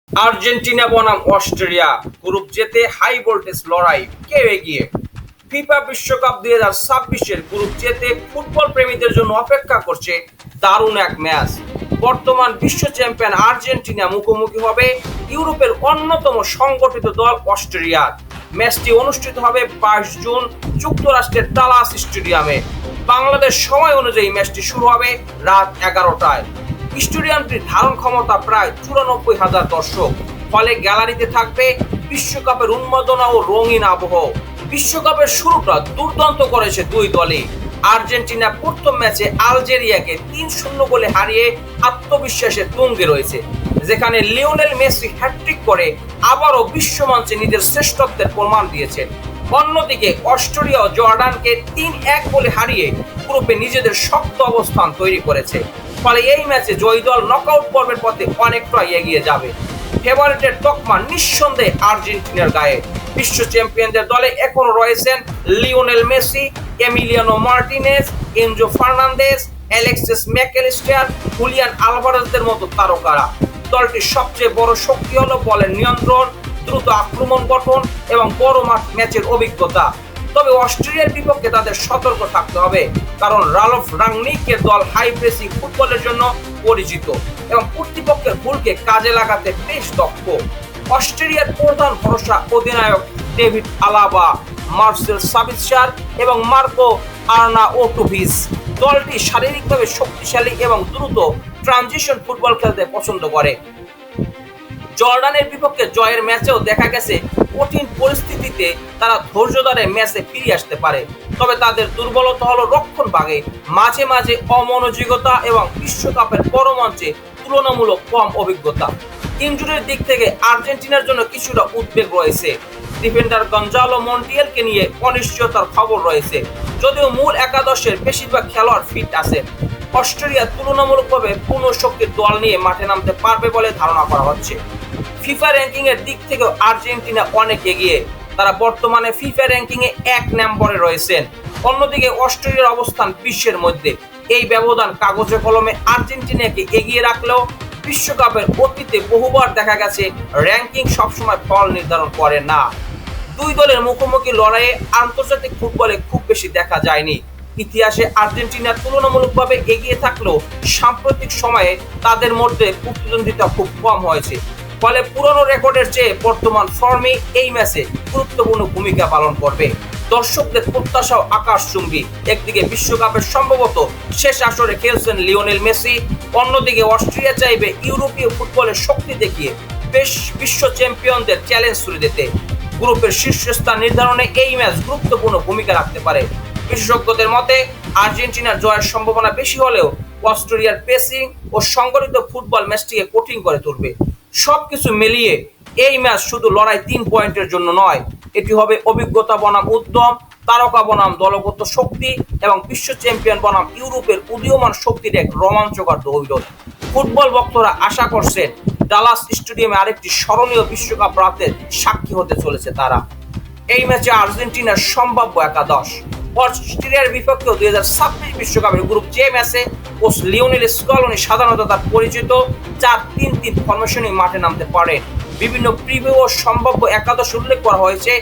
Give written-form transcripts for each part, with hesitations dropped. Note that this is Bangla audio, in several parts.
আর্জেন্টিনা বনাম অস্ট্রেলিয়া গ্রুপ জেতে হাই ভোল্টেজ লড়াই, কে এগিয়ে? ফিফা বিশ্বকাপ 2026-এর গ্রুপ জেতে ফুটবল প্রেমীদের জন্য অপেক্ষা করছে দারুণ এক ম্যাচ। বর্তমান বিশ্ব চ্যাম্পিয়ন আর্জেন্টিনা মুখোমুখি হবে ইউরোপের অন্যতম সংগঠিত দল অস্ট্রেলিয়ার। ম্যাচটি অনুষ্ঠিত হবে 22 জুন যুক্তরাষ্ট্রের ডালাস স্টেডিয়ামে। বাংলাদেশ সময় অনুযায়ী ম্যাচটি শুরু হবে রাত 11টায়। স্টেডিয়ামটির ধারণ ক্ষমতা প্রায় 94,000 দর্শক, ফলে গ্যালারিতে থাকবে বিশ্বকাপের উন্মাদনা ও রঙিন আবহ। বিশ্বকাপের শুরুটা দুর্দান্ত করেছে দুই দলই। আর্জেন্টিনা প্রথম ম্যাচে আলজেরিয়াকে 3-0 গোলে হারিয়ে আত্মবিশ্বাসে তুঙ্গে রয়েছে, যেখানে লিওনেল মেসি হ্যাটট্রিক করে আবারও বিশ্বমঞ্চে নিজের শ্রেষ্ঠত্বের প্রমাণ দিয়েছেন। অন্যদিকে অস্ট্রেলিয়া জর্ডানকে 3-1 গোলে হারিয়ে গ্রুপে নিজেদের শক্ত অবস্থান তৈরি করেছে। ফলে এই ম্যাচে জয়ী দল নকআউট পর্বের পথে অনেকটা এগিয়ে যাবে। ফেভারিটের তকমা নিঃসন্দেহে আর্জেন্টিনার গায়ে। বিশ্ব চ্যাম্পিয়নদের দলে এখনো রয়েছেন Lionel Messi, Emiliano Martinez, Enzo Fernandez, Alexis Mac Allister, Julian আলভারেজদের মতো তারকারা। দলটির সবচেয়ে বড় শক্তি হলো বলের নিয়ন্ত্রণ, দ্রুত আক্রমণ গঠন এবং বড় মাঠ ম্যাচের অভিজ্ঞতা। তবে অস্ট্রেলিয়ার বিপক্ষে তাদের সতর্ক থাকতে হবে, কারণ রালফ রাংনিকের দল হাই প্রেসিং ফুটবলের জন্য পরিচিত এবং প্রতিপক্ষের ভুলকে কাজে লাগাতে বেশ দক্ষ। অস্ট্রেলিয়ার প্রধান ভরসা অধিনায়ক ডেভিড আলাবা, মার্সেল সাবিৎসার এবং মার্কো আর্নাউটোভিচ। দলটি শারীরিকভাবে শক্তিশালী এবং দ্রুত ট্রানজিশন ফুটবল খেলতে পছন্দ করে। জর্ডানের বিপক্ষে জয়ের ম্যাচেও দেখা গেছে কঠিন পরিস্থিতিতে তারা ধৈর্য ধরে ম্যাচে ফিরে আসতে পারে। তবে তাদের দুর্বলতা হলো রক্ষণ ভাগে মাঝে মাঝে অমনোযোগিতা এবং বিশ্বকাপের বড় মঞ্চে তুলনামূলক কম অভিজ্ঞতা। ইনজুরির দিক থেকে আর্জেন্টিনার জন্য কিছুটা উদ্বেগ রয়েছে। ডিফেন্ডার গঞ্জালো মন্টিয়েলকে নিয়ে অনিশ্চয়তার খবর রয়েছে, যদিও মূল একাদশের বেশিরভাগ খেলোয়াড় ফিট আছেন। অস্ট্রেলিয়া তুলনামূলকভাবে পূর্ণ শক্তির দল নিয়ে মাঠে নামতে পারবে বলে ধারণা করা হচ্ছে। ফিফা র্যাঙ্কিং এর দিক থেকে আর্জেন্টিনা অনেক এগিয়ে, তারা বর্তমানে ফিফা র্যাঙ্কিং এ 1 নম্বরে রয়েছেন। অন্যদিকে অস্ট্রেলিয়ার অবস্থান বিশ্বের মধ্যে। এই ব্যবধান কাগজে কলমে আর্জেন্টিনাকে এগিয়ে রাখলেও বিশ্বকাপের অতীতে বহুবার দেখা গেছে র্যাঙ্কিং সবসময় ফল নির্ধারণ করে না। দুই দলের মুখোমুখি লড়াইয়ে আন্তর্জাতিক ফুটবলে খুব বেশি দেখা যায়নি। ইতিহাসে আর্জেন্টিনা তুলনামূলকভাবে এগিয়ে থাকলেও সাম্প্রতিক সময়ে তাদের মধ্যে প্রতিদ্বন্দ্বিতা খুব কম হয়েছে। ফলে পুরনো রেকর্ডের চেয়ে বর্তমান ফর্মে এই ম্যাচে গুরুত্বপূর্ণ ভূমিকা পালন করবে। দর্শকদের প্রত্যাশাও আকাশচুম্বী। একদিকে বিশ্বকাপের সম্ভবত শেষ আসরে খেলছেন লিওনেল মেসি, অন্যদিকে অস্ট্রেলিয়া চাইবে ইউরোপীয় ফুটবলের শক্তি দেখিয়ে বেশ বিশ্ব চ্যাম্পিয়নদের চ্যালেঞ্জ ছুড়ে দিতে। গ্রুপের শীর্ষস্থান নির্ধারণে এই ম্যাচ গুরুত্বপূর্ণ ভূমিকা রাখতে পারে। বিশেষজ্ঞদের মতে আর্জেন্টিনার জয়ের সম্ভাবনা বেশি হলেও অস্ট্রেলিয়ার পেসিং ও সংগঠিত ফুটবল ম্যাচটিকে কঠিন করে তুলবে। সবকিছু মিলিয়ে এই ম্যাচ শুধু লড়াই 3 পয়েন্টের জন্য নয়, এটি হবে অভিজ্ঞতা বনাম উদ্যম, তারকা বনাম দলগত শক্তি এবং বিশ্ব চ্যাম্পিয়ন বনাম ইউরোপের উদীয়মান শক্তির এক রোমাঞ্চকর দৌড়। ফুটবল ভক্তরা আশা করছেন ডালাস স্টেডিয়ামে আরেকটি স্মরণীয় বিশ্বকাপ রাতের সাক্ষী হতে চলেছে তারা। এই ম্যাচে আর্জেন্টিনার সম্ভাব্য একাদশ: অস্ট্রেলিয়ার বিপক্ষে 2026 বিশ্বকাপের গ্রুপ জে ম্যাচে কোচ লিওনেল স্কলোনি সাধারণত তার পরিচিত 4-3-3 ফরমেশনে মাঠে নামতে পারে। বিভিন্ন প্রিভিউ ও সম্ভাব্য একাদশ উল্লেখ করা হয়েছে।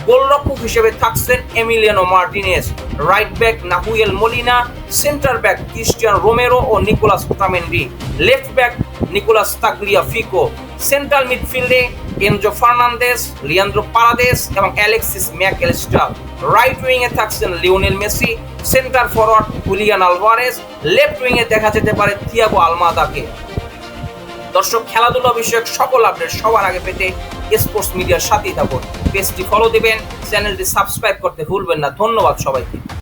গোলরক্ষক হিসেবে থাকছেন Emiliano Martinez, right back Nahuel Molina, centre back Cristian Romero ও Nicolas Otamendi, left back Nicolas Tagliafico, central মিডফিল্ডে এনজো ফার্নান্দেজ, লিয়ান্দ্রো পারাদেস এবং অ্যালেক্সিস ম্যাকঅ্যালিস্টার, রাইট উইংয়ে থাকছেন Lionel Messi, centre forward Julian Alvarez, left উইংয়ে দেখা যেতে পারে থিয়াগো আলমাদাকে। দর্শক, খেলাধুলা বিষয়ক সকল আপডেট সবার আগে পেতে স্পোর্টস মিডিয়ার সাথেই থাকুন। পেজটি ফলো দিবেন, চ্যানেলটি সাবস্ক্রাইব করতে ভুলবেন না। ধন্যবাদ সবাইকে।